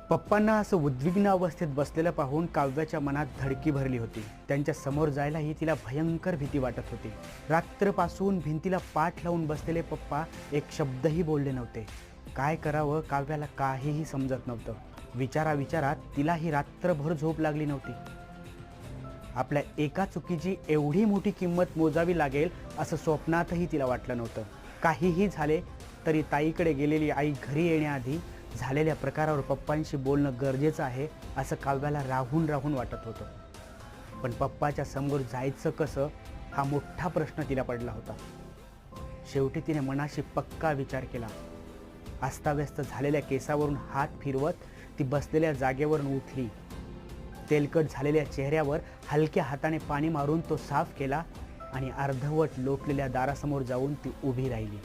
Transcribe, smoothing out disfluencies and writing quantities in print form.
पप्पांना असं उद्विग्न अवस्थेत बसलेलं पाहून काव्याच्या मनात धडकी भरली होती। त्यांच्या समोर जायलाही तिला भयंकर भीती वाटत होती। रात्रपासून भिंतीला पाठ लावून बसलेले पप्पा एक शब्दही बोलले नव्हते। काय करावं काव्याला काहीही समजत नव्हतं। विचारात तिलाही रात्रभर झोप लागली नव्हती। आपल्या एका चुकीची एवढी मोठी किंमत मोजावी लागेल असं स्वप्नातही तिला वाटलं नव्हतं। काहीही झाले तरी ताईकडे गेलेली आई घरी येण्याआधी झालेल्या प्रकारावर पप्पांशी बोलणं गरजेचं आहे असं काव्याला राहून वाटत होतं। पण पप्पाच्या समोर जायचं कसं हा मोठा प्रश्न तिला पडला होता। शेवटी तिने मनाशी पक्का विचार केला। अस्ताव्यस्त झालेल्या केसावरून हात फिरवत ती बसलेल्या जागेवरून उठली। तेलकट झालेल्या चेहऱ्यावर हलक्या हाताने पाणी मारून तो साफ केला आणि अर्धवट लोटलेल्या दारासमोर जाऊन ती उभी राहिली।